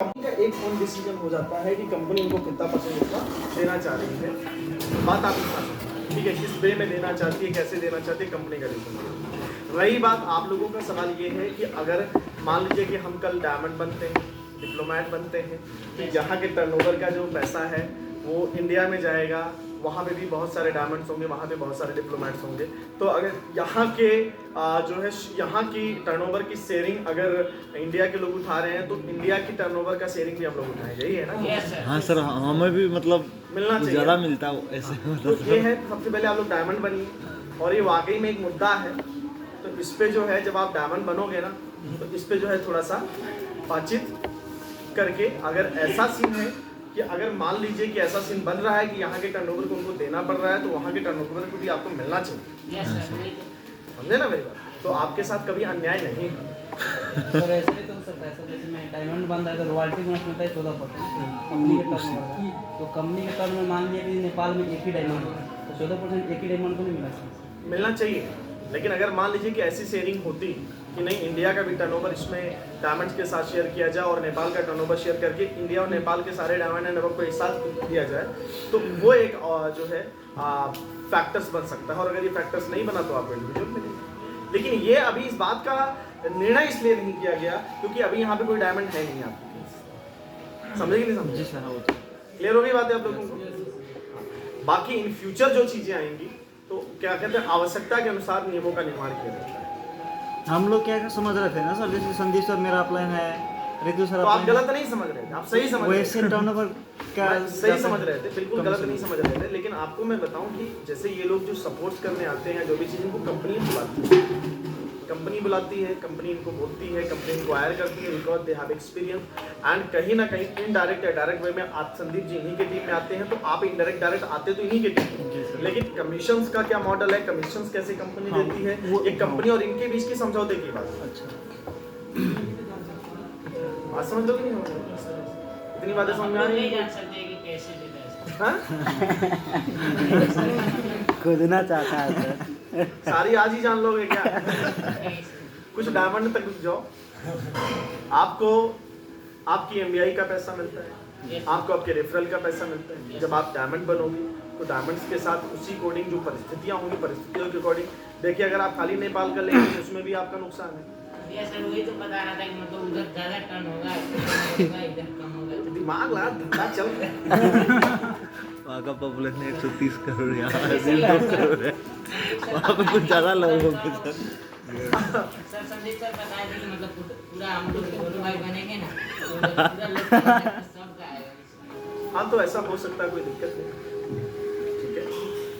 Company का एक on decision हो जाता है कि कंपनी इनको कितना परसेंट उसका देना चाह रही है। बात आपके पास ठीक है, किस वे में देना चाहती है, कैसे देना चाहती है, कंपनी का डिसीजन। रही बात आप लोगों का सवाल ये है कि अगर मान लीजिए कि हम कल डायमंड बनते हैं, डिप्लोमेट बनते हैं, तो यहाँ के टर्नओवर का जो पैसा है वो इंडिया में जाएगा, वहाँ पे भी बहुत सारे डायमंड्स होंगे, वहाँ पे बहुत सारे डिप्लोमेट्स होंगे। तो अगर यहाँ के जो है यहाँ की टर्नओवर की शेयरिंग अगर इंडिया के लोग उठा रहे हैं तो इंडिया की टर्नओवर का शेयरिंग भी हम लोग उठाएंगे, यही है ना? हाँ सर, हमें भी मतलब मिलना चाहिए, ज़्यादा मिलता है ऐसे। तो ये है सबसे पहले आप लोग डायमंड बनिए, और ये वाकई में एक मुद्दा है। तो इस पे जो है जब आप डायमंड बनोगे ना तो इस पे जो है थोड़ा सा बातचीत करके, अगर ऐसा सीन है कि अगर मान लीजिए कि ऐसा सीन बन रहा है कि यहाँ के टर्नओवर को उनको देना पड़ रहा है, तो वहाँ के टर्नओवर को भी आपको मिलना चाहिए। समझे ना मेरी बात? तो आपके साथ कभी अन्याय नहीं है। सर ऐसे ही तो सर पैसा जैसे मैं डायमंड बन रहा है तो रॉयल्टी बोनस मिलता है 14% कंपनी के टर्न में। तो कंपनी के टर्न में मान लिया कि नेपाल में एक ही डायमंड है तो 14% एक ही डायमंड को नहीं मिला चाहिए? मिलना चाहिए, लेकिन अगर मान लीजिए कि ऐसी शेयरिंग होती कि नहीं, इंडिया का भी टर्नओवर इसमें डायमंड्स के साथ शेयर किया जाए और नेपाल का टर्नओवर शेयर करके इंडिया और नेपाल के सारे डायमंड एंड अबव को एक साथ दिया जाए, तो वो एक जो है फैक्टर्स बन सकता है। और अगर ये फैक्टर्स नहीं बना तो आपको इंडिविजुअल मिलेगा। लेकिन ये अभी इस बात का निर्णय इसलिए नहीं किया गया क्योंकि अभी यहाँ पे कोई डायमंड है नहीं आपके। समझे कि नहीं समझे? जी सर, हाँ वो तो क्लियर हो गई बात है आप लोगों को? बाकी इन फ्यूचर जो चीजें आएंगी तो क्या कहते हैं, आवश्यकता के अनुसार नियमों का निर्माण किया जाता है। हम लोग क्या समझ रहे थे ना सर, जैसे संदीप सर मेरा अपलाइन है, रितु सर तो आप गलत नहीं समझ रहे थे, आप सही समझ रहे वैसे थे। टर्नओवर क्या सही समझ रहे थे, बिल्कुल गलत नहीं समझ रहे थे। लेकिन आपको मैं बताऊं कि जैसे ये लोग जो सपोर्ट करने आते हैं, जो भी चीज़ इनको कंपनी बुलाती है, कंपनी बुलाती है, कंपनी इनको बोलती है, कंपनी इनको हायर करती है because they have experience and कहीं ना कहीं इनडायरेक्ट या डायरेक्ट वे में आप संदीप जी इन्हीं के टीम में आते हैं, तो आप इनडायरेक्ट डायरेक्ट आते तो इन्हीं के टीम में। लेकिन कमीशंस का क्या मॉडल है, कमीशंस कैसे कंपनी देती है, ये कंपनी और इनके बीच की समझौते की बात। अच्छा बात समझ लो कि नहीं समझ लो? इतनी बातें समझ में आ रही है? हाँ? खोदना चाहता है सर। सारी आज ही जान लोगे क्या? कुछ डायमंड तक रुक जाओ, आपको आपकी एमबीआई का पैसा मिलता है, आपको आपके रेफरल का पैसा मिलता है। जब आप डायमंड बनोगे तो डायमंड्स के साथ उसी अकॉर्डिंग जो परिस्थितियां होंगी, परिस्थितियों के अकॉर्डिंग देखिए, अगर आप खाली नेपाल का लेंगे तो उसमें भी आपका नुकसान है। सर वही तो बता रहा था कि मतलब उधर ज्यादा टर्न होगा, इधर कम होगा। दिमाग लगा, धंधा चल रहा है। वहाँ का पॉपुलेशन 130 करोड़, यहाँ 2 करोड़ है, वहाँ पे कुछ ज़्यादा लोग होंगे सर। सर संदीप सर बताया थे कि मतलब पूरा हम लोग दोनों भाई बनेंगे ना तो पूरा लोग सब का आएगा। हाँ, तो ऐसा हो सकता है, कोई दिक्कत नहीं। ठीक है,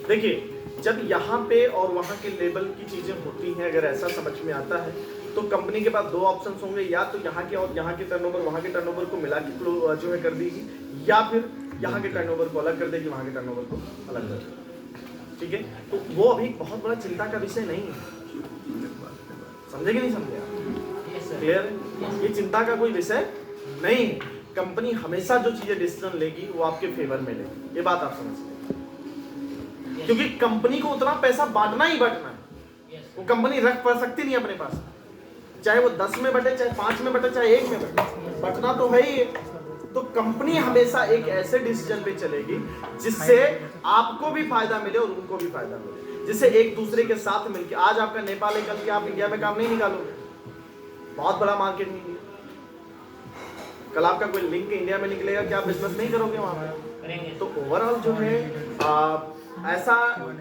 देखिए जब यहाँ पे और वहाँ के लेवल की चीज़ें होती हैं, अगर ऐसा समझ में आता है तो कंपनी के पास 2 ऑप्शंस होंगे, या तो यहाँ के और यहाँ के टर्नओवर वहाँ के टर्नओवर को मिला के जो है कर देगी, या फिर यहाँ के टर्नओवर को अलग कर देगी, वहाँ के टर्नओवर को अलग कर देगी। ठीक है, तो वो अभी बहुत बड़ा चिंता का विषय नहीं है। समझे कि नहीं समझे आप? क्लियर है? ये चिंता का कोई विषय नहीं है। कंपनी हमेशा जो चीजें डिसीजन लेगी वो आपके फेवर में लेगी, ये बात आप समझ, क्योंकि कंपनी को उतना पैसा बांटना ही बांटना है। वो कंपनी रख पा सकती नहीं अपने पास, चाहे वो 10 में बटे, चाहे 5 में बटे, चाहे 1 में बटे, बटना तो है ही। तो कंपनी हमेशा एक ऐसे डिसीजन पे चलेगी जिससे आपको भी फायदा मिले और उनको भी फायदा मिले, जिससे एक दूसरे के साथ मिलकर, आज आपका नेपाल है, कल के आप इंडिया में काम नहीं निकालोगे, बहुत बड़ा मार्केट नहीं है। कल आपका कोई लिंक इंडिया में निकलेगा, क्या बिजनेस नहीं करोगे वहां पे? तो ओवरऑल जो है ऐसा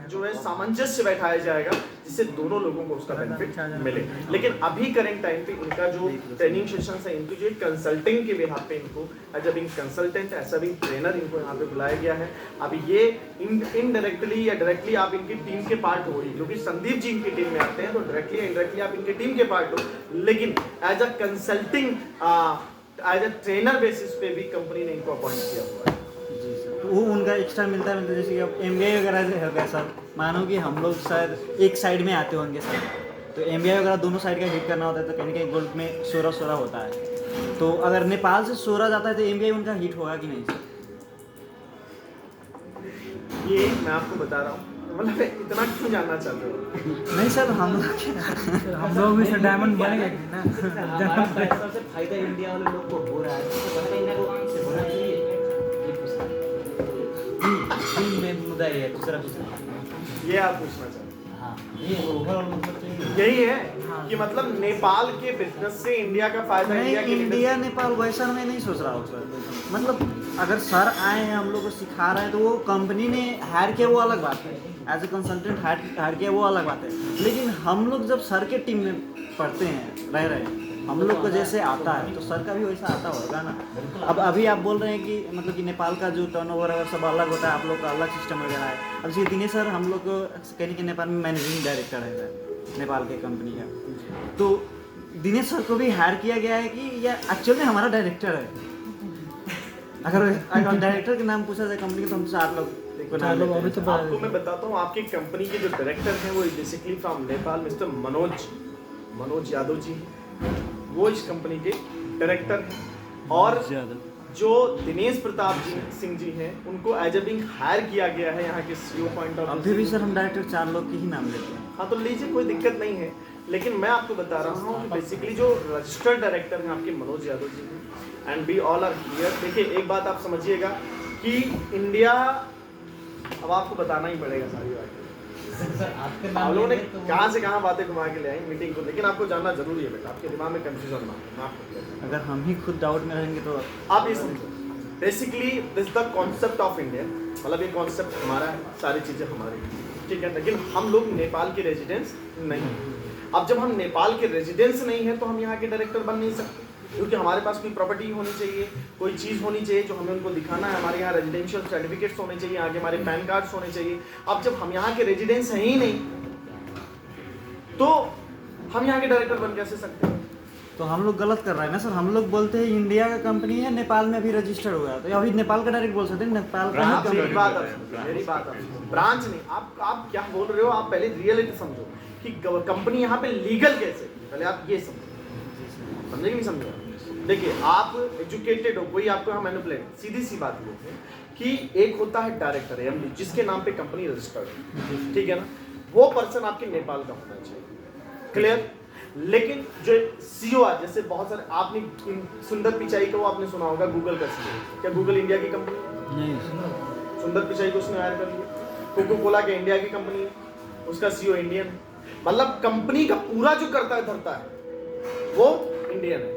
जो है सामंजस्य बैठाया जाएगा जिससे दोनों लोगों को उसका बेनिफिट मिले। लेकिन अभी करेंट टाइम पे इनका जो ट्रेनिंग सेशन है, इनकी जो कंसल्टिंग के बिहार पे इनको as a being consultant, as a being trainer इनको यहाँ पे बुलाया गया है। अभी ये इनडायरेक्टली या डायरेक्टली आप इनकी टीम के पार्ट हो, क्योंकि संदीप जी इनकी टीम में आते हैं तो डायरेक्टली या इनडायरेक्टली आप इनके टीम के पार्ट हो, लेकिन as a consulting as a trainer basis पे भी कंपनी ने इनको अपॉइंट किया हुआ है। वो उनका एक्स्ट्रा मिलता है, मतलब जैसे कि अब एमबीआई वगैरह से है सर, मानो कि हम लोग शायद एक साइड में आते होंगे सर, तो एमबीआई वगैरह दोनों साइड का हिट करना होता है, तो कहीं कहीं गोल्ड में 16 होता है। तो अगर नेपाल से 16 जाता है तो एमबीआई उनका हिट होगा कि नहीं सर? ये मैं आपको बता रहा हूँ, मतलब इतना क्यों जानना चाहते हो? नहीं सर, हम लोग भी सर डायमंड बनेंगे ना। हमारा पैसा से फायदा इंडिया वाले लोग को हो रहा है, तो पता नहीं ना कौन से होना चाहिए ये पूछना। जी मेन मुद्दा ये है, दूसरा कुछ नहीं। ये आप पूछना चाहते हैं? हाँ, ये ओवरऑल मतलब तो यही है कि मतलब नेपाल के बिजनेस से इंडिया का फायदा, नहीं, इंडिया के इंडिया नेपाल वैसा मैं नहीं सोच रहा हूँ सर। मतलब अगर सर आए हैं हम लोग को सिखा रहे हैं तो वो कंपनी ने हायर किया वो अलग बात है, एज ए कंसल्टेंट हायर किया वो अलग बात है। लेकिन हम लोग जब सर के टीम में पढ़ते हैं रह रहे हैं, हम लोग को जैसे आता है तो सर का भी वैसा आता होगा ना। अब अभी आप बोल रहे हैं कि मतलब कि नेपाल का जो टर्नओवर है सब अलग होता है, आप लोग का अलग सिस्टम वगैरह है। अब जैसे दिनेश सर हम लोग को कहीं कि नेपाल में मैनेजिंग डायरेक्टर है नेपाल के कंपनी का, तो दिनेश सर को भी हायर किया गया है कि या एक्चुअली हमारा डायरेक्टर है। अगर डायरेक्टर के नाम पूछा जाए कंपनी के तो हम 4 लोग को नाम अभी तो आपको मैं बताता हूँ, आपकी कंपनी के जो डायरेक्टर हैं वो basically from Nepal mister Manoj Yadav ji, वो इस कंपनी के डायरेक्टर हैं। और जो दिनेश प्रताप सिंह जी हैं उनको एज ए बिंग हायर किया गया है यहाँ के सीईओ पॉइंट ऑफ अभी भी सर हम डायरेक्टर 4 लोग के ही नाम लेते हैं। हाँ तो लीजिए, कोई दिक्कत नहीं है। लेकिन मैं आपको बता रहा हूँ कि बेसिकली जो रजिस्टर्ड डायरेक्टर हैं आपके मनोज यादव जी हैं and we all are here. देखिए एक बात आप समझिएगा कि इंडिया, अब आपको बताना ही पड़ेगा सारी बातें। सर आपके आप नाम लोगों ने लेंगे तो वो- कहाँ से कहाँ बातें घुमा के ले आई मीटिंग को, लेकिन आपको जानना जरूरी है बेटा, आपके दिमाग में कंफ्यूजन ना हो। माफ कीजिएगा। अगर हम ही खुद डाउट में रहेंगे तो आप ये समझो, basically this the concept of India, मतलब ये कॉन्सेप्ट हमारा है, सारी चीज़ें हमारी, ठीक है। लेकिन हम लोग नेपाल के रेजिडेंस नहीं हैं। अब जब हम नेपाल के रेजिडेंस नहीं हैं तो हम यहाँ के डायरेक्टर बन नहीं सकते, क्योंकि हमारे पास कोई प्रॉपर्टी होनी चाहिए, कोई चीज़ होनी चाहिए जो हमें उनको दिखाना है। हमारे यहाँ रेजिडेंशियल सर्टिफिकेट्स होने चाहिए, आगे हमारे पैन कार्ड्स होने चाहिए। अब जब हम यहाँ के रेजिडेंस हैं ही नहीं तो हम यहाँ के डायरेक्टर बन कैसे सकते हैं? तो हम लोग गलत कर रहे हैं ना सर। हम लोग बोलते हैं इंडिया का कंपनी है, नेपाल में अभी रजिस्टर्ड हुआ है, तो अभी नेपाल का डायरेक्ट बोल सकते हैं, नेपाल का ही आप मेरी कंपनी। बात आप ब्रांच नहीं, आप क्या बोल रहे हो, आप पहले रियलिटी समझो कि कंपनी यहाँ पे लीगल कैसे, पहले आप ये समझो, समझे कि नहीं समझे? देखिए आप एजुकेटेड हो, कोई आपको यहाँ मैनिपुलेट, सीधी सी बात ये है कि एक होता है डायरेक्टर एमडी जिसके नाम पे कंपनी रजिस्टर्ड है, ठीक है ना, वो पर्सन आपके नेपाल का होना चाहिए, क्लियर। लेकिन जो सीईओ है, जैसे बहुत सारे आपने सुंदर पिचाई को आपने सुना होगा, गूगल का सीईओ, क्या गूगल इंडिया की कंपनी नहीं, सुंदर पिचाई को उसने हायर कर लिया। कोको कोला के इंडिया की कंपनी है, उसका सीईओ इंडियन है, मतलब कंपनी का पूरा जो करता है धरता है वो इंडियन है।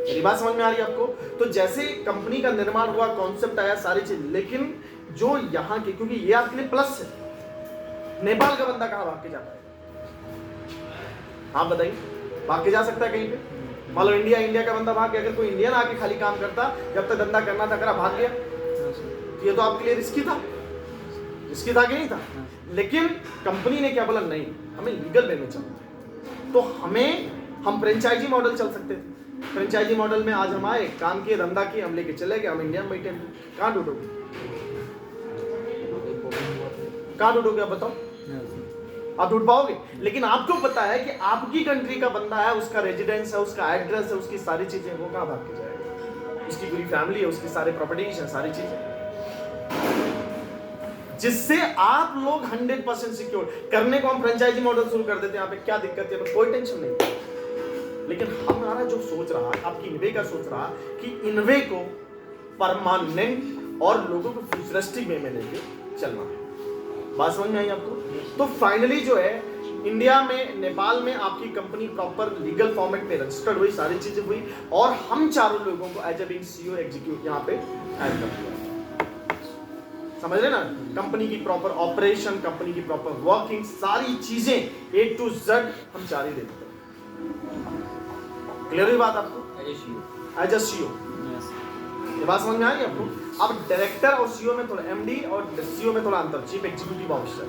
मेरी बात समझ में आ रही है आपको? तो जैसे कंपनी का निर्माण हुआ, कॉन्सेप्ट आया, सारी चीज, लेकिन जो यहाँ के, क्योंकि ये आपके लिए प्लस है, नेपाल का बंदा कहाँ भाग के जाता है? आप बताइए, भाग के जा सकता है कहीं पे? मान लो इंडिया का बंदा भाग गया, अगर कोई इंडियन आके खाली काम करता, जब तक धंधा करना था करा, भाग गया, तो ये तो आपके लिए रिस्की था कि नहीं था? लेकिन कंपनी ने क्या बोला, नहीं हमें लीगल वे में चलना है, तो हम फ्रेंचाइजी मॉडल चल सकते थे। फ्रेंचाइजी मॉडल में आज हम आए, काम किए, धंधा किए, हम लेके चले गए, हम इंडिया में बैठे, कहाँ ढूंढोगे? कहाँ ढूंढोगे आप बताओ? आप ढूंढ पाओगे? लेकिन आपको पता है कि आपकी कंट्री का बंदा है, उसका रेजिडेंस है, उसका एड्रेस है, उसकी सारी चीजें, वो कहाँ भाग के जाएगा? उसकी पूरी फैमिली है, उसकी सारे प्रॉपर्टीज है, सारी चीजें, जिससे आप लोग 100% सिक्योर करने को हम फ्रेंचाइजी मॉडल शुरू कर देते हैं। यहाँ पे क्या दिक्कत है? कोई टेंशन नहीं। लेकिन हमारा जो सोच रहा, आपकी इनवे का सोच रहा कि इनवे को परमानेंट और लोगों को फ्यूचरिस्टिक वे में लेके चलना है। बात समझ में आई आपको? तो फाइनली जो है इंडिया में, नेपाल में आपकी कंपनी प्रॉपर लीगल फॉर्मेट में रजिस्टर्ड हुई, सारी चीजें हुई, और हम चारों लोगों को as a being CEO executive यहाँ पे ऐड कर दिया। समझ रहे ना? कंपनी की प्रॉपर ऑपरेशन, कंपनी की प्रॉपर वर्किंग, सारी चीजें A to Z हम चार ही देखते हैं। क्लियर हुई बात आपको? एज ए सीईओ ये बात समझ में आ रही है आपको? अब डायरेक्टर और सीईओ में थोड़ा, एमडी और सीईओ में थोड़ा अंतर, चीफ एग्जीक्यूटिव ऑफिसर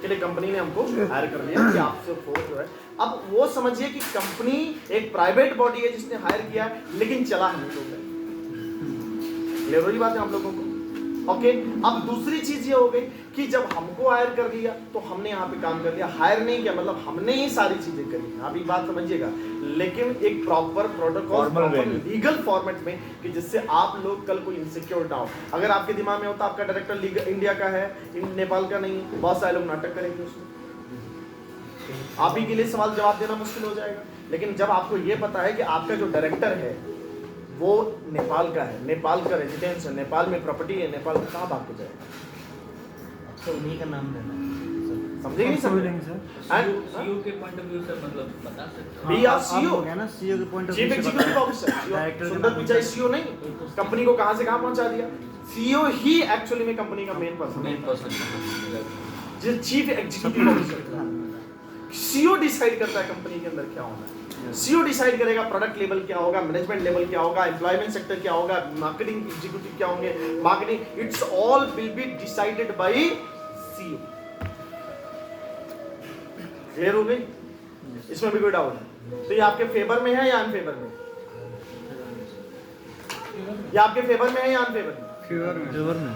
के लिए कंपनी ने हमको हायर कर लिया कि आपसे फोर्स जो है। अब वो समझिए कि कंपनी एक प्राइवेट बॉडी है जिसने हायर किया, लेकिन चला हम लोग है। क्लियर हो रही बात है आप लोगों को? ओके, अब दूसरी चीज ये हो गई कि जब हमको हायर कर लिया तो हमने यहाँ पे काम कर लिया। हायर नहीं किया मतलब हमने ही सारी चीजें करी। आप एक बात समझिएगा, लेकिन एक proper protocol, proper legal format में, कि जिससे आप लोग कल कोई इनसिक्योर ना हो। अगर आपके दिमाग में होता आपका डायरेक्टर इंडिया का है, नेपाल का नहीं, बहुत सारे लोग नाटक करेंगे उसमें, आप ही के लिए सवाल जवाब देना मुश्किल हो जाएगा। लेकिन जब आपको ये पता है कि आपका जो डायरेक्टर है वो नेपाल का है, नेपाल का रेजिडेंस है, नेपाल में प्रॉपर्टी है, नेपाल में कहाँ भाग के जाएगा? तो उन्हीं का नाम लेना है। समझे नहीं समझे? सीईओ के पॉइंट ऑफ व्यू से मतलब बता सकते हो? बी आर अब सीईओ, हो गया ना सीईओ के point of chief executive officer. Director सुंदर पिचाई सीईओ नहीं, कंपनी को कहाँ से कहाँ पहुंचा दिया। सीईओ ही एक्चुअली में कंपनी का मेन पर्सन है, मेन पर्सन जो chief executive officer. CEO decide करता है कंपनी के अंदर क्या होना है। सीईओ डिसाइड करेगा प्रोडक्ट लेवल क्या होगा, मैनेजमेंट लेवल क्या होगा, एम्प्लॉयमेंट सेक्टर क्या होगा, मार्केटिंग एग्जीक्यूटिव क्या होंगे, marketing, it's all will be decided by CEO. Clear हो गई? इसमें भी कोई डाउट है? तो ये आपके फेवर में है या अनफेवर में? ये आपके फेवर में है या अनफेवर में? फेवर में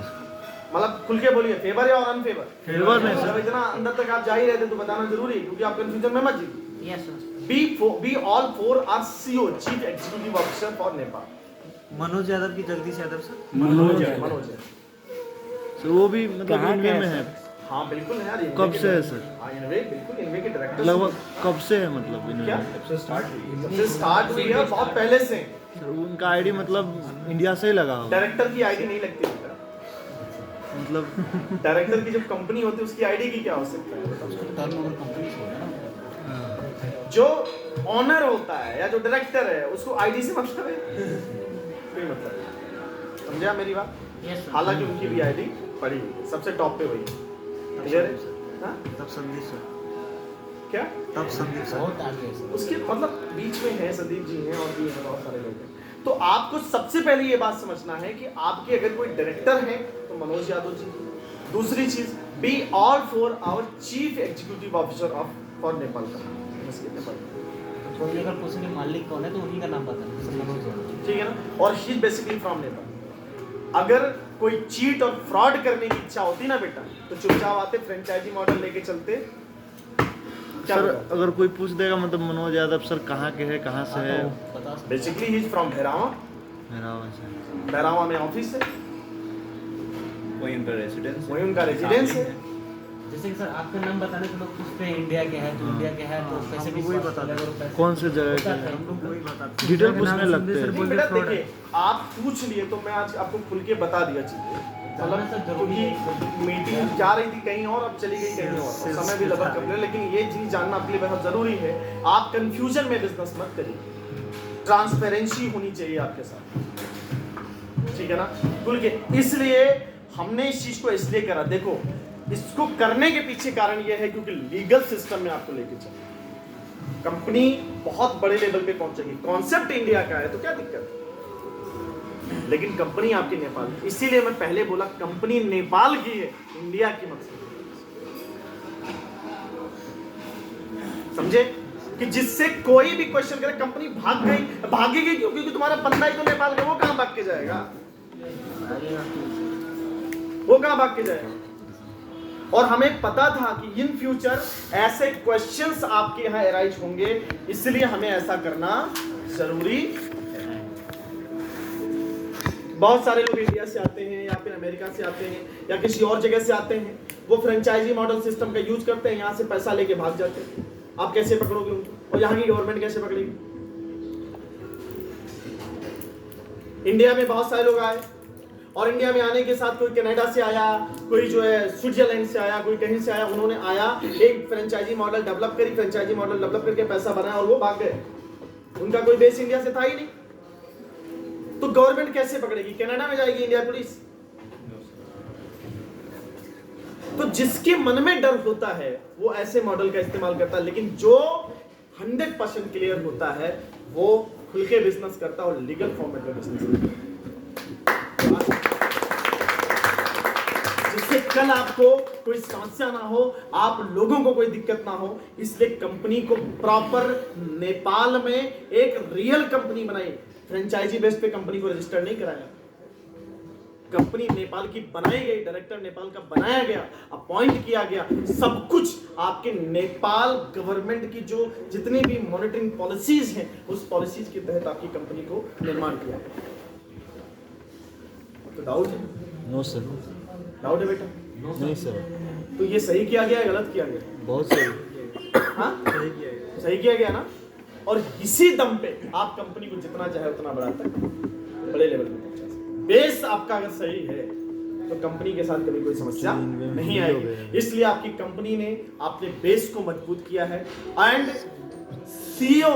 मतलब खुल के बोलिए, फेवर है और अनफेवर? फेवर में जब इतना अंदर तक आप जा ही रहे थे तो बताना जरूरी है, क्योंकि आप कंफ्यूजन में मत जीजिए। Yes sir. We all four are CEO, Chief Executive Officer for Nepal. Manoj Yadav की जगदीश यादव सर। मनोज है। तो वो भी मतलब इनवे में है। हाँ बिल्कुल है यार। कब से है सर? हाँ इनवे बिल्कुल, इनवे के डायरेक्टर। लगभग कब से है मतलब इनवे? क्या? जब से स्टार्ट हुई है बहुत पहले से। सर उनका आईडी मतलब इंडिया से ही लगा होगा? डायरेक्टर की आईडी नहीं लगती बेटा। मतलब डायरेक्टर की जब कंपनी होती है उसकी आईडी की क्या हो सकता है? टर्नओवर कंपनी से होगा ना। जो ऑनर होता है या जो डायरेक्टर है उसको आईडी से मतलब है? कोई मतलब नहीं। समझा मेरी बात? Yes sir. हालांकि उनकी भी आईडी पड़ी सबसे टॉप पे वही। क्लियर है? हाँ? तब संदीप सर। क्या? तब संदीप सर। बहुत आगे है सर। उसके मतलब बीच में है, संदीप जी हैं और भी हैं, बहुत सारे लोग हैं। तो आपको सबसे पहले ये बात समझना है कि आपके अगर कोई डायरेक्टर है तो मनोज यादव जी। दूसरी चीज, be all for our chief executive officer of for Nepal का, कोई अगर पूछेंगे मालिक कौन है तो उन्हीं का नाम बताना सर, मनोज यादव। ठीक है ना? और ही बेसिकली फ्रॉम नेपाल। अगर कोई चीट और फ्रॉड करने की इच्छा होती ना बेटा तो चुपचाप आते, फ्रेंचाइजी मॉडल लेके चलते। क्या सर बताओ? अगर कोई पूछ देगा मतलब मनोज यादव सर कहाँ के है, कहाँ से है? बता सकते बेसिकली ही इज फ्रॉम भैरावा। मेरा वैसे भैरावा में ऑफिस है, वही उनका रेसिडेंस वही उनका रेजिडेंस है। जैसे कि सर आपका नाम बताने से लोग पूछते हैं इंडिया के है तो इंडिया के है तो कैसे हमको वही विश्वास बता करें दो। अगर वो पैसे- कौन से जगह होता के है, हैं? हम लोग वही बताते डिटेल पूछने लगते सर हैं। बोल- बेटा fraud है। देखिए, आप पूछ लिए तो मैं आज आपको खुल के बता दिया चीजें। जानना सर जरूरी है। क्योंकि मीटिंग जा रही थी कहीं और, अब चली गई कहीं और, और समय भी लगभग कम है, लेकिन ये चीज जानना आपके लिए बहुत जरूरी है। आप कंफ्यूजन में बिजनेस मत करिए, ट्रांसपेरेंसी होनी चाहिए आपके साथ, ठीक है ना? खुल के। इसलिए हमने इस चीज को इसलिए करा, देखो इसको करने के पीछे कारण ये है क्योंकि लीगल सिस्टम में आपको लेके चले, कंपनी बहुत बड़े लेवल पे पहुंचेगी। कॉन्सेप्ट इंडिया का है तो क्या दिक्कत है, लेकिन कंपनी आपकी नेपाल की। इसीलिए मैं पहले बोला कंपनी नेपाल की है, इंडिया की मत समझे? कि जिससे कोई भी क्वेश्चन करे कंपनी भागेगी क्यों? क्योंकि तुम्हारा बंदा ही तो नेपाल का, वो कहां भाग के जाएगा? वो कहां भाग के जाएगा? और हमें पता था कि इन फ्यूचर ऐसे क्वेश्चंस आपके यहां अराइज होंगे, इसलिए हमें ऐसा करना जरूरी है। बहुत सारे लोग इंडिया से आते हैं या फिर अमेरिका से आते हैं या किसी और जगह से आते हैं, वो फ्रेंचाइजी मॉडल सिस्टम का यूज करते हैं, यहाँ से पैसा लेके भाग जाते हैं। आप कैसे पकड़ोगे उनको? और यहाँ की गवर्नमेंट कैसे पकड़ेगी? इंडिया में बहुत सारे लोग आए और इंडिया में आने के साथ कोई कनाडा से आया, कोई जो है स्विट्जरलैंड से आया, कोई कहीं से आया, उन्होंने आया एक फ्रेंचाइजी मॉडल डेवलप करी, फ्रेंचाइजी मॉडल डेवलप करके पैसा बनाया और वो भाग गए। उनका कोई बेस इंडिया से था ही नहीं, तो गवर्नमेंट कैसे पकड़ेगी? कनाडा में जाएगी इंडिया पुलिस? तो जिसके मन में डर होता है वो ऐसे मॉडल का इस्तेमाल करता है, लेकिन जो 100% क्लियर होता है वो खुल के बिजनेस करता है और लीगल फॉर्मेट में बिजनेस करता है, जिससे कल आपको कोई समस्या ना हो, आप लोगों को कोई दिक्कत ना हो। इसलिए कंपनी को प्रॉपर नेपाल में एक रियल कंपनी बनाई, फ्रेंचाइजी बेस पे कंपनी को रजिस्टर नहीं कराया। कंपनी नेपाल की बनाई गई, डायरेक्टर नेपाल का बनाया गया, अपॉइंट किया गया, सब कुछ आपके नेपाल गवर्नमेंट की जो जितनी भी मॉनिटरिंग पॉलिसीज हैं उस पॉलिसीज के तहत आपकी कंपनी को निर्माण किया गया। तो डाउट है? No sir. डाउट है बेटा? नहीं सर, तो ये सही किया गया है, गलत किया गया? बहुत सही। हाँ, सही किया गया ना। और इसी दम पे आप कंपनी को जितना चाहे उतना बड़ा तक बड़े लेवल पे पहुंचा सकते। बेस आपका अगर सही है तो कंपनी के साथ कभी कोई समस्या नहीं आएगी। इसलिए आपकी कंपनी ने आपके बेस को मजबूत किया है। And CEO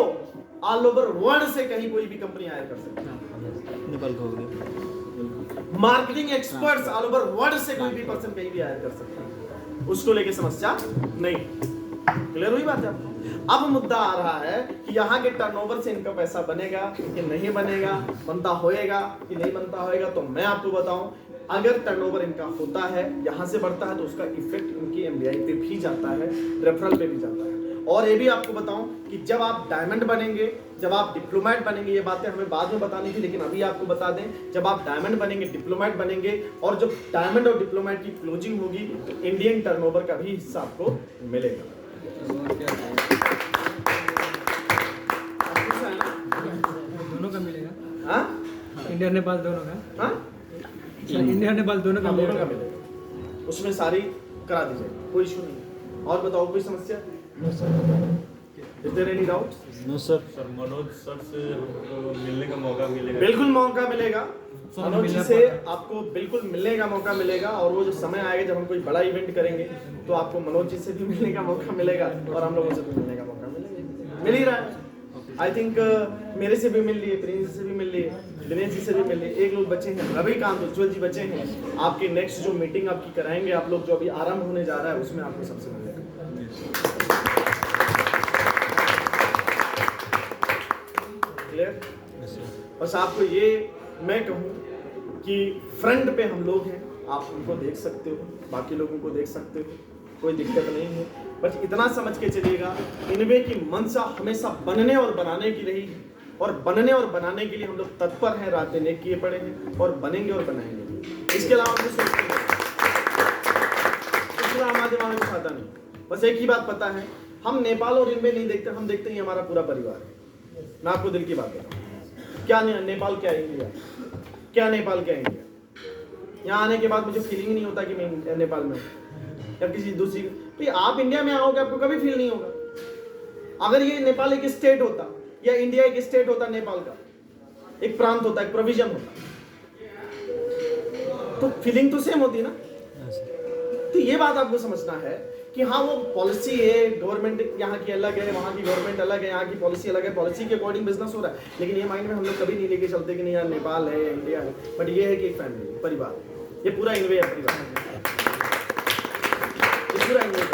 all over world से कहीं कोई भी कंपनी हायर कर सकती है। नेपाल को हो गया। Marketing experts all over world से कोई भी पर्सन कहीं भी हायर कर सकता है, उसको लेके समस्या नहीं। क्लियर हुई बात है आपको? अब मुद्दा आ रहा है कि यहाँ के टर्नओवर से इनका पैसा बनेगा कि नहीं बनेगा, बनता होएगा कि नहीं बनता होएगा। तो मैं आपको बताऊं, अगर टर्नओवर इनका होता है, यहाँ से बढ़ता है, तो उसका इफेक्ट इनकी एमबीआई पे भी जाता है, रेफरल पे भी जाता है। और ये भी आपको बताऊं कि जब आप डायमंड बनेंगे, जब आप डिप्लोमेट बनेंगे, ये बातें हमें बाद में बतानी थी लेकिन अभी आपको बता दें, जब आप डायमंड बनेंगे, डिप्लोमेट बनेंगे और जब डायमंड और डिप्लोमेट की क्लोजिंग होगी तो इंडियन टर्नओवर का भी हिस्सा आपको मिलेगा। दोनों का मिलेगा। हाँ? इंडिया नेपाल दोनों का। हाँ? इंडिया नेपाल दोनों का दोनों का मिलेगा। मिलेगा, उसमें सारी करा दीजिए, कोई इशू नहीं। और बताओ कोई समस्या? Is there any doubt? No sir. Sir Manoj sir से हमको मिलने का मौका मिलेगा? बिल्कुल मौका मिलेगा। मनोज जी मिलना से पड़ेगा। आपको बिल्कुल मिलने का मौका मिलेगा। और वो जो समय आएगा जब हम कोई बड़ा इवेंट करेंगे तो आपको मनोज जी से भी मिलने का मौका मिलेगा और हम लोगों से भी मिलने का मौका मिलेगा। मिल ही रहा है। आई थिंक मेरे से भी मिल लिए, प्रिंस से भी मिल लिए, दिनेश जी से भी मिल लिए। एक लोग बचे हैं, रविकांत उज्ज्वल जी बचे हैं। आपकी नेक्स्ट जो मीटिंग आपकी कराएंगे आप लोग, जो अभी आरंभ होने जा रहा है, उसमें आपको सबसे मिलेगा। क्लियर? बस आपको ये मैं कहूँ कि फ्रंट पे हम लोग हैं, आप उनको देख सकते हो, बाकी लोगों को देख सकते हो, कोई दिक्कत नहीं है। बस इतना समझ के चलिएगा, इनवे की मंशा हमेशा बनने और बनाने की रही है और बनने और बनाने के लिए हम लोग तत्पर हैं, रात दिन एक किए पड़े हैं और बनेंगे और बनाएंगे। इसके अलावा कुछ सोचते नहीं, इसके अलावा हमारे दिमाग में कुछ आता नहीं। बस एक ही बात पता है, हम नेपाल और इनवे नहीं देखते, हम देखते हैं हमारा पूरा परिवार है। मैं आपको दिल की बात बताऊं, क्या नेपाल क्या इंडिया, क्या नेपाल क्या इंडिया। यहाँ आने के बाद मुझे फीलिंग नहीं होता कि मैं नेपाल में हूँ या किसी दूसरी। तो आप इंडिया में आओगे आपको कभी फील नहीं होगा। अगर ये नेपाल एक स्टेट होता या इंडिया एक स्टेट होता, नेपाल का एक प्रांत होता, एक प्रोविजन होता, तो फीलिंग तो सेम होती ना। तो ये बात आपको समझना है कि हाँ वो पॉलिसी है, गवर्नमेंट यहाँ की अलग है, वहाँ की गवर्नमेंट अलग है, यहाँ की पॉलिसी अलग है, पॉलिसी के अकॉर्डिंग बिजनेस हो रहा है। लेकिन ये माइंड में हम लोग कभी नहीं लेके चलते कि नहीं यार नेपाल है या इंडिया है, बट ये है कि एक फैमिली, परिवार, ये पूरा इनवे है परिवार, ये पूरा इनवे है।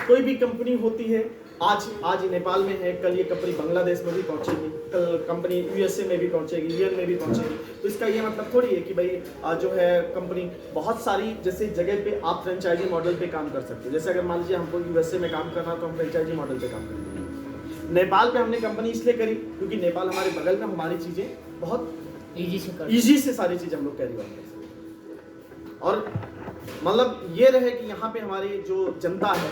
कोई भी कंपनी होती है, आज नेपाल में है, कल ये कंपनी बांग्लादेश में भी पहुंचेगी, कल कंपनी यूएसए में भी पहुंचेगी, यूएन में भी पहुंचेगी। तो इसका ये मतलब थोड़ी है कि भाई जो है कंपनी बहुत सारी जैसे जगह पे आप फ्रेंचाइजी मॉडल पे काम कर सकते हो। जैसे अगर मान लीजिए हमको यूएसए में काम करना तो हम फ्रेंचाइजी मॉडल पे काम करेंगे। नेपाल पे हमने कंपनी इसलिए करी क्योंकि नेपाल हमारे बगल में, हमारी चीज़ें बहुत ईजी से सारी चीज़ें हम लोग कैरी कर सकते हैं। और मतलब ये रहे कि यहाँ पे हमारी जो जनता है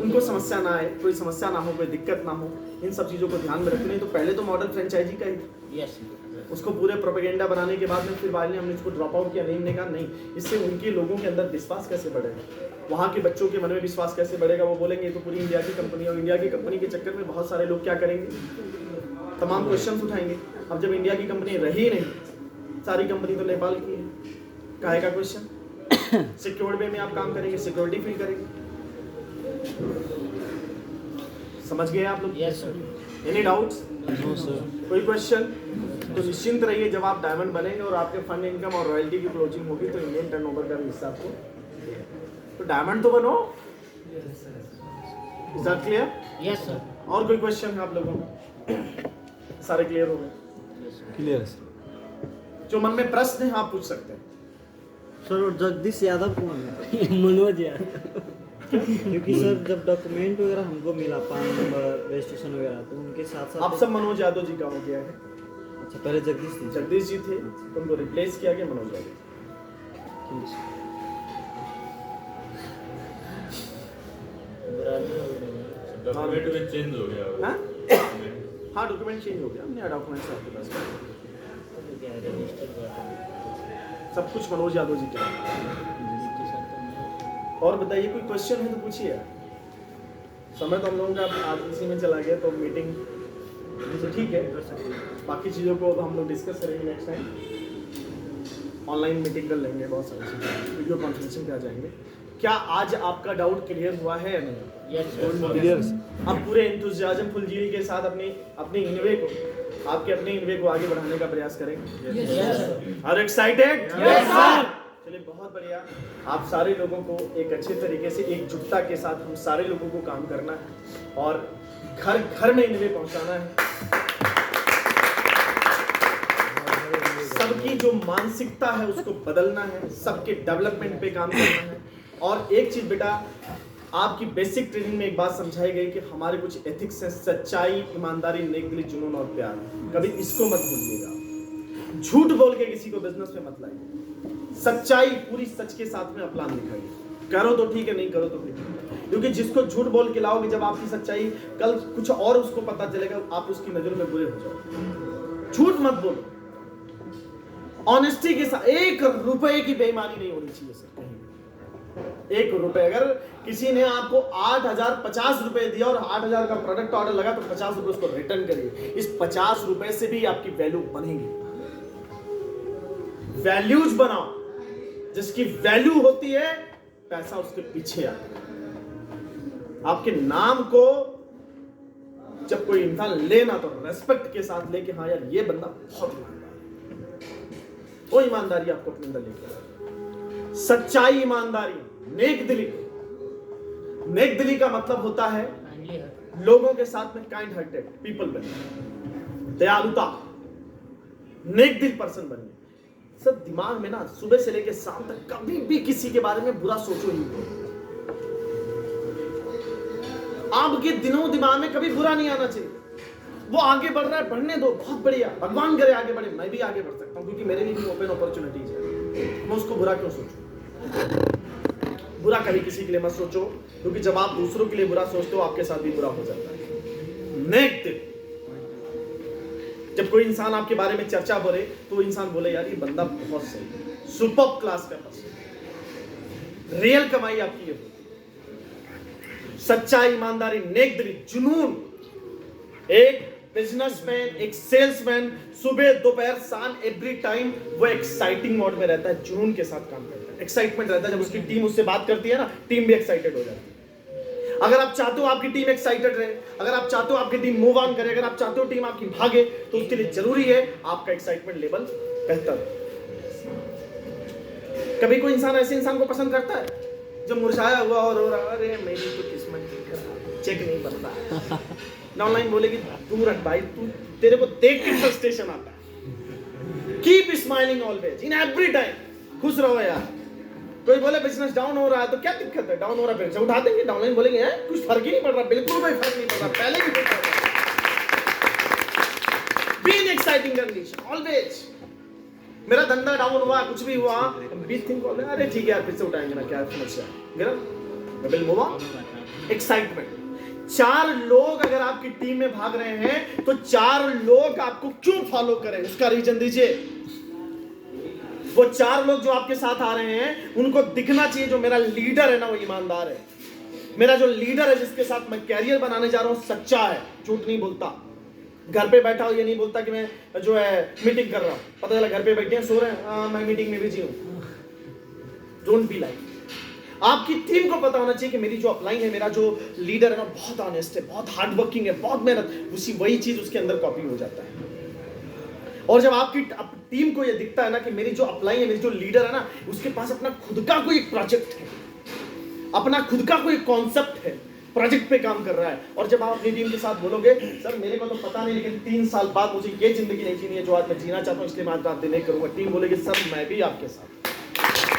उनको समस्या ना आए, कोई समस्या ना हो, कोई दिक्कत ना हो, इन सब चीज़ों को ध्यान में रखनी। तो पहले तो मॉडल फ्रेंचाइजी का ही उसको पूरे प्रोपेगेंडा बनाने के बाद में फिर बाद में हमने इसको ड्रॉप आउट किया, नहीं हमने कहा नहीं, इससे उनके लोगों के अंदर विश्वास कैसे बढ़ेगा, वहाँ के बच्चों के मन में विश्वास कैसे बढ़ेगा। वो बोलेंगे तो पूरी इंडिया की कंपनी, और इंडिया की कंपनी के चक्कर में बहुत सारे लोग क्या करेंगे, तमाम क्वेश्चन उठाएंगे। अब जब इंडिया की कंपनी रही नहीं, सारी कंपनी तो नेपाल की है, काहे का क्वेश्चन। सिक्योर्ड वे में आप काम करेंगे, सिक्योरिटी फील करेंगे। समझ गए आप लोग? Yes sir. Any doubts? No sir. कोई क्वेश्चन? तो निश्चिंत रहिए, जब आप डायमंड बनेंगे और आपके फंड इनकम और रॉयल्टी की क्लोजिंग होगी तो इंडियन टर्नओवर का भी हिस्सा आपको, तो डायमंड तो बनो। Is that clear? Yes sir. और कोई क्वेश्चन है आप लोगों को? सारे क्लियर हो गए? Clear sir. जो मन में प्रश्न है आप पूछ सकते हैं। सर और जगदीश यादव कौन है? मनोज यार। क्योंकि सर जब डॉक्यूमेंट वगैरह हमको मिला, पान नंबर, रजिस्ट्रेशन वगैरह, तो उनके साथ साथ आप सब मनोज यादव जी का हो गया है। अच्छा पहले जगदीश थी जगदीश जी थे, उनको रिप्लेस किया गया मनोज यादव। डॉक्यूमेंट में चेंज हो गया हाँ हाँ डॉक्यूमेंट चेंज हो गया, नया डॉक्यूमेंट आपके पास सब कुछ मनोज यादव जी के। और बताइए कोई क्वेश्चन है तो पूछिए। समय तो हम लोगों का आज इसी में चला गया, तो मीटिंग तो ठीक है, बाकी चीज़ों को हम लोग डिस्कस करेंगे नेक्स्ट टाइम। ऑनलाइन मीटिंग कर लेंगे, बहुत सारी चीज़ें वीडियो कॉन्फ्रेंसिंग पे आ जाएंगे। क्या आज आपका डाउट क्लियर हुआ है या नहीं? क्लियर। आप पूरे एंथुसियाज्म फुलझड़ी के साथ अपने इनवे को आपके अपने इनवे को आगे बढ़ाने का प्रयास करेंगे। Are excited? Yes sir. चलिए बहुत बढ़िया। आप सारे लोगों को एक अच्छे तरीके से एकजुटता के साथ हम सारे लोगों को काम करना है और घर घर में इनवे पहुंचाना है। सबकी जो मानसिकता है उसको बदलना है, सबके डेवलपमेंट पे काम करना है। और एक चीज बेटा, आपकी बेसिक ट्रेनिंग में एक बात समझाई गई कि हमारे कुछ एथिक्स हैं, सच्चाई, ईमानदारी, नेकदिली, जुनून और प्यार। कभी इसको मत भूलिएगा। झूठ बोल के किसी को बिजनेस में मत लाइए। सच्चाई पूरी सच के साथ में अपना दिखाइए। करो तो ठीक है, नहीं करो तो ठीक है। क्योंकि जिसको झूठ बोल के लाओगे, जब आपकी सच्चाई कल कुछ और उसको पता चलेगा, आप उसकी नजर में बुरे हो जाओगे। झूठ मत बोलो। ऑनेस्टी के साथ 1 रुपए की बेईमानी नहीं होनी चाहिए सर कहीं। 1 रुपए, अगर किसी ने आपको 8,050 रुपए दिया और 8,000 का प्रोडक्ट ऑर्डर लगा तो 50 रुपए उसको रिटर्न करिए। इस 50 रुपए से भी आपकी वैल्यू बनेगी। वैल्यूज बनाओ, जिसकी वैल्यू होती है पैसा उसके पीछे आता है। आपके नाम को जब कोई इंसान लेना तो रेस्पेक्ट के साथ लेके, हाँ यार ये बंदा बहुत ईमानदार है। वो ईमानदारी आपको अपने अंदर लेकर, सच्चाई, ईमानदारी, नेक दिली। नेक दिली का मतलब होता है लोगों के साथ में काइंड हार्टेड पीपल बनिए, दयालुता, नेक दिल पर्सन बनिए। सब दिमाग में ना सुबह से लेकर शाम तक कभी भी किसी के बारे में बुरा सोचो ही नहीं। आपके दिनों दिमाग में कभी बुरा नहीं आना चाहिए। वो आगे बढ़ रहा है, बढ़ने दो, बहुत बढ़िया, भगवान करे आगे बढ़े। मैं भी आगे बढ़ सकता हूँ क्योंकि मेरे लिए भी ओपन अपॉर्चुनिटीज है। मैं उसको बुरा क्यों सोचूं? बुरा कभी किसी के लिए मत सोचो, क्योंकि जब आप दूसरों के लिए बुरा सोचते हो आपके साथ भी बुरा हो जाता है। नेक दिल। जब कोई इंसान आपके बारे में चर्चा करे तो वो इंसान बोले यार ये बंदा बहुत सही है, सुपर क्लास का पर्सन। रियल कमाई आपकी ये होती। सच्चाई, ईमानदारी, नेक दिली, जुनून। एक बिजनेसमैन, एक सेल्समैन सुबह दोपहर शाम एवरी टाइम वो एक्साइटिंग मोड में रहता है, जुनून के साथ काम करता है, एक्साइटमेंट रहता है। जब उसकी टीम उससे बात करती है ना, टीम भी एक्साइटेड हो जाती है। अगर आप चाहते हो आपकी टीम एक्साइटेड रहे, अगर आप चाहते हो आपकी टीम मूव ऑन करे, अगर आप चाहते हो टीम आपकी भागे, तो उसके लिए जरूरी है आपका एक्साइटमेंट लेवल बेहतर हो। कभी कोई इंसान ऐसे इंसान को पसंद करता है जो मुरझाया हुआ और रो रहा, अरे मेरी तो किस्मत चेक नहीं बनता। डाउनलाइन बोलेगी तू रख भाई, तू तेरे को देख के फ्रस्ट्रेशन आता है। Keep smiling always in every time. खुश रहो यार। कोई बोले बिजनेस डाउन हो रहा है तो क्या दिक्कत है, डाउन हो रहा है फिर से उठा देंगे। डाउनलाइन बोलेंगे हैं कुछ फर्क ही नहीं पड़ रहा, बिल्कुल कोई फर्क नहीं पड़ रहा, पहले भी कुछ पड़ रहा। Be in exciting condition always. मेरा धंधा डाउन हुआ, कुछ भी हुआ, बी थिंक अरे ठीक है यार फिर से उठाएंगे ना, क्या समस्या है, विल मूव ऑन। एक्साइटमेंट। 4 लोग अगर आपकी टीम में भाग रहे हैं तो 4 लोग आपको क्यों फॉलो करें, उसका रीजन दीजिए। वो 4 लोग जो आपके साथ आ रहे हैं उनको दिखना चाहिए जो मेरा लीडर है ना वो ईमानदार है, मेरा जो लीडर है जिसके साथ मैं कैरियर बनाने जा रहा हूं सच्चा है, झूठ नहीं बोलता। घर पे बैठा हो ये नहीं बोलता कि मैं जो है मीटिंग कर रहा हूं, पता चला घर पे बैठे हैं सो रहे हैं, मैं मीटिंग में बिजी हूं। Don't be like. आपकी टीम को पता होना चाहिए कि मेरी जो अपलाइन है, मेरा जो लीडर है ना बहुत ऑनेस्ट है, बहुत हार्ड वर्किंग है, बहुत मेहनत, उसी वही चीज उसके अंदर कॉपी हो जाता है। और जब आपकी टीम को ये दिखता है ना कि मेरी जो अपलाइन है, मेरी जो लीडर है ना, उसके पास अपना खुद का कोई प्रोजेक्ट है, अपना खुद का कोई कॉन्सेप्ट है, प्रोजेक्ट पे काम कर रहा है, और जब आप अपनी टीम के साथ बोलोगे सर मेरे को तो पता नहीं लेकिन 3 साल बाद मुझे ये जिंदगी नहीं जीनी है जो आज मैं जीना चाहता हूँ, इसलिए मैं आज बातें नहीं करूंगा, टीम बोलेगी सर मैं भी आपके साथ।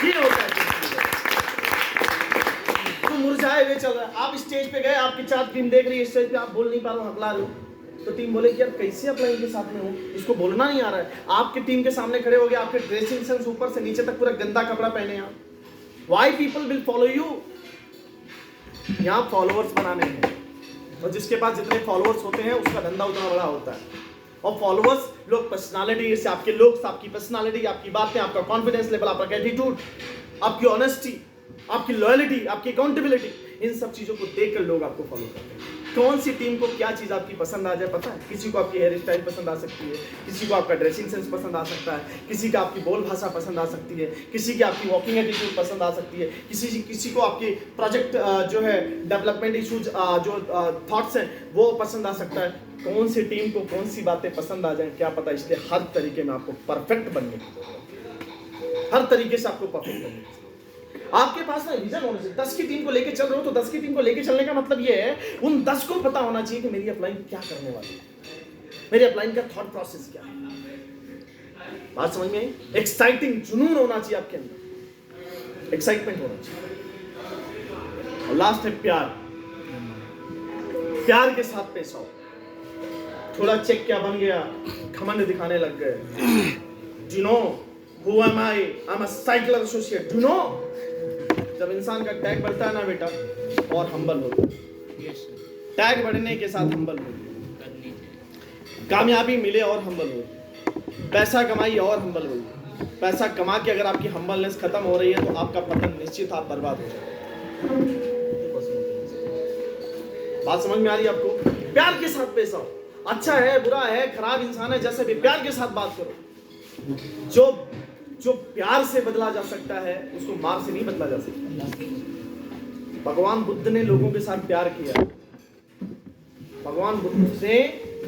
ये होता है तो मुरझाए हुए चल रहा है। आप स्टेज पे गए, आपकी 4 टीम देख रही है स्टेज पे, आप बोल नहीं पा रहे हो, हकला रहे हो, तो टीम बोले कि यार कैसे अपलाइन के साथ में हो, इसको बोलना नहीं आ रहा है। आपके टीम के सामने खड़े हो गए, आपके ड्रेसिंग सेंस ऊपर से नीचे तक पूरा गंदा कपड़ा पहने आप, why people will follow you? यहाँ फॉलोअर्स बनाने हैं, और जिसके पास जितने फॉलोअर्स होते हैं उसका धंधा उतना बड़ा होता है। और फॉलोअर्स लोग पर्सनालिटी से, आपके लोग, आपकी पर्सनालिटी, आपकी बातें, आपका कॉन्फिडेंस लेवल, आपका एटीट्यूड, आपकी ऑनेस्टी, आपकी लॉयल्टी, आपकी अकाउंटेबिलिटी, इन सब चीजों को देखकर लोग आपको फॉलो करते हैं। कौन सी टीम को क्या चीज आपकी पसंद आ जाए पता है? किसी को आपकी हेयर स्टाइल पसंद आ सकती है, किसी को आपका ड्रेसिंग सेंस पसंद आ सकता है, किसी का आपकी बोल भाषा पसंद आ सकती है, किसी की आपकी वॉकिंग एटीट्यूड पसंद आ सकती है, किसी को आपके प्रोजेक्ट जो है डेवलपमेंट इशूज जो थॉट्स हैं वो पसंद आ सकता है। कौन सी टीम को कौन सी बातें पसंद आ जाए क्या पता, इसलिए हर तरीके में आपको परफेक्ट बनने की जरूरत है, हर तरीके से आपको परफेक्ट बनने की। आपके पास ना विजन होना चाहिए। 10 की टीम को लेके चल रहे हो तो 10 की टीम को लेके चलने का मतलब ये है उन 10 को पता होना चाहिए कि मेरी अपलाइन क्या करने वाली है, मेरी अपलाइन का थॉट प्रोसेस क्या है। बात समझ में आई? एक्साइटिंग, जुनून होना चाहिए आपके अंदर, एक्साइटमेंट होना चाहिए। और लास्ट है प्यार। प्यार के साथ पेश आओ। थोड़ा चेक क्या बन गया, घमंड दिखाने लग गए। You know who am I? I'm a cycler associate. Do you know? जब इंसान का टैग बढ़ता है ना बेटा, और हम्बल होता है। टैग बढ़ने के साथ हम्बल होता है। कामयाबी मिले और हम्बल हो, पैसा कमाई और हम्बल हो। पैसा कमा के अगर आपकी हम्बलनेस खत्म हो रही है तो आपका पतन निश्चित, आप बर्बाद हो जाएंगे। बात समझ में आ रही है आपको? प्यार के साथ पेश आओ। अच्छा है, बुरा है, खराब इंसान है, जैसे भी प्यार के साथ बात करो। जो प्यार से बदला जा सकता है उसको मार से नहीं बदला जा सकता। भगवान बुद्ध ने लोगों के साथ प्यार किया। भगवान बुद्ध ने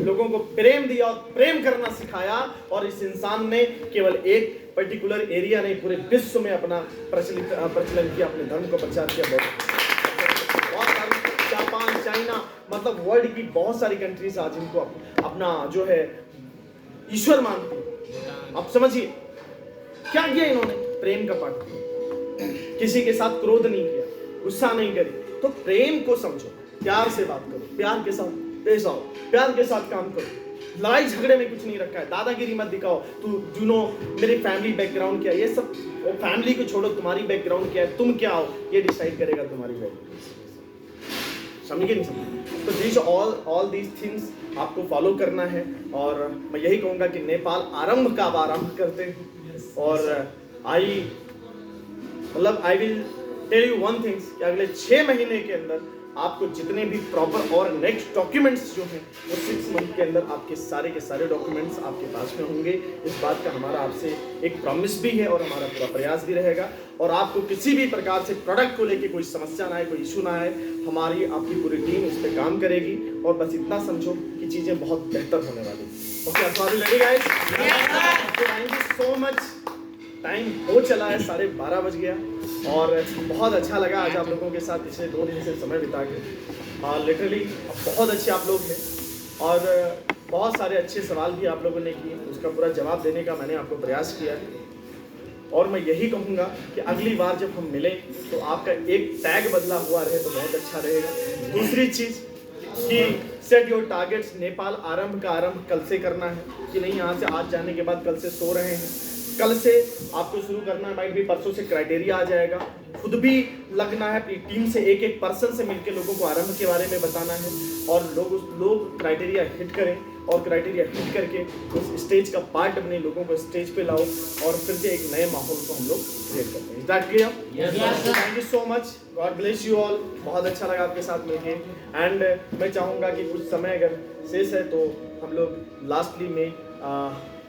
लोगों को प्रेम दिया और प्रेम करना सिखाया, और इस इंसान ने केवल एक पर्टिकुलर एरिया नहीं, पूरे विश्व में अपना प्रचलन किया, अपने धर्म को प्रचार किया। बहुत सारी जापान, चाइना, मतलब वर्ल्ड की बहुत सारी कंट्रीज आज इनको अपना जो है ईश्वर मानती है। आप समझिए क्या किया इन्होंने? प्रेम का पाठ किया, किसी के साथ क्रोध नहीं किया, गुस्सा नहीं करी। तो प्रेम को समझो, प्यार से बात करो, प्यार के साथ पेश आओ, प्यार के साथ काम करो। लड़ाई झगड़े में कुछ नहीं रखा है। दादागिरी मत दिखाओ। तू नो मेरी फैमिली बैकग्राउंड क्या है, ये सब वो फैमिली को छोड़ो, तुम्हारी बैकग्राउंड क्या है, तुम क्या हो, ये डिसाइड करेगा तुम्हारी वैल्यू। समझ गए नहीं समझ? तो दिस ऑल दीज थिंग्स आपको फॉलो करना है। और मैं यही कहूँगा कि नेपाल आरंभ का आरंभ करते हैं। और I will tell you one things कि अगले 6 महीने के अंदर आपको जितने भी प्रॉपर और नेक्स्ट डॉक्यूमेंट्स जो हैं वो 6 मंथ के अंदर आपके सारे के सारे डॉक्यूमेंट्स आपके पास में होंगे। इस बात का हमारा आपसे एक प्रॉमिस भी है और हमारा पूरा प्रयास भी रहेगा। और आपको किसी भी प्रकार से प्रोडक्ट को लेके कोई समस्या ना आए, कोई इशू ना आए, हमारी आपकी पूरी टीम इस पर काम करेगी। और बस इतना समझो कि चीज़ें बहुत बेहतर होने वाली। Okay, sorry ready guys, thank you so much. Time हो चला है, 12:30 बज गया, और बहुत अच्छा लगा आज आप लोगों के साथ पिछले 2 दिन से समय बिता के। लिटरली बहुत अच्छे आप लोग हैं, और बहुत सारे अच्छे सवाल भी आप लोगों ने किए, उसका पूरा जवाब देने का मैंने आपको प्रयास किया है। और मैं यही कहूँगा कि अगली बार जब हम मिलें तो आपका एक टैग बदला हुआ रहे तो बहुत अच्छा रहेगा। दूसरी चीज़ कि सेट योर टारगेट्स। नेपाल आरंभ का आरंभ कल से करना है, कि नहीं यहाँ से आज जाने के बाद कल से सो रहे हैं। कल से आपको शुरू करना है, माइट भी परसों से क्राइटेरिया आ जाएगा। खुद भी लगना है, अपनी टीम से एक पर्सन से मिलकर लोगों को आरंभ के बारे में बताना है, और लोग क्राइटेरिया हिट करें, और क्राइटेरिया हिट करके उस स्टेज का पार्ट बने, लोगों को स्टेज पे लाओ, और फिर से एक नए माहौल को हम लोग क्रिएट करते हैं। Is that clear? Thank you so much, God bless you all. बहुत अच्छा लगा आपके साथ मिलके। एंड मैं चाहूँगा कि कुछ समय अगर शेष है तो हम लोग लास्टली में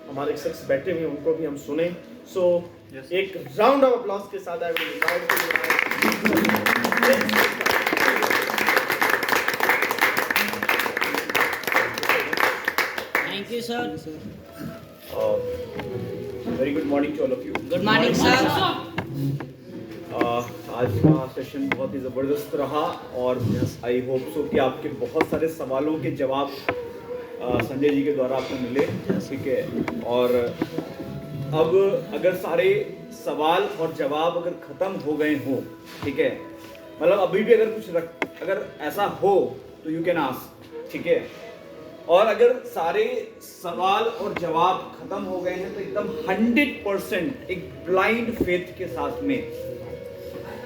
हमारे एक शख्स बैठे हुए हैं, उनको भी हम सुने। सो एक राउंड ऑफ अप्लॉज के साथ I will invite thank you sir. Very good morning to all of you. Good morning sir. आज का सेशन बहुत ही ज़बरदस्त रहा, और आई होप सो कि आपके बहुत सारे सवालों के जवाब संजय जी के द्वारा आपको मिले। ठीक है, और अब अगर सारे सवाल और जवाब अगर ख़त्म हो गए हों, ठीक है, मतलब अभी भी अगर कुछ अगर ऐसा हो तो यू कैन आस्क। ठीक है, और अगर सारे सवाल और जवाब खत्म हो गए हैं तो एकदम 100% एक ब्लाइंड फेथ के साथ में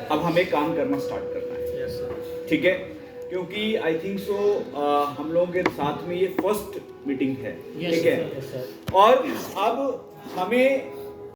अब हमें काम करना स्टार्ट करना है। ठीक है, क्योंकि आई थिंक सो हम लोगों के साथ में ये फर्स्ट मीटिंग है। ठीक है, और अब हमें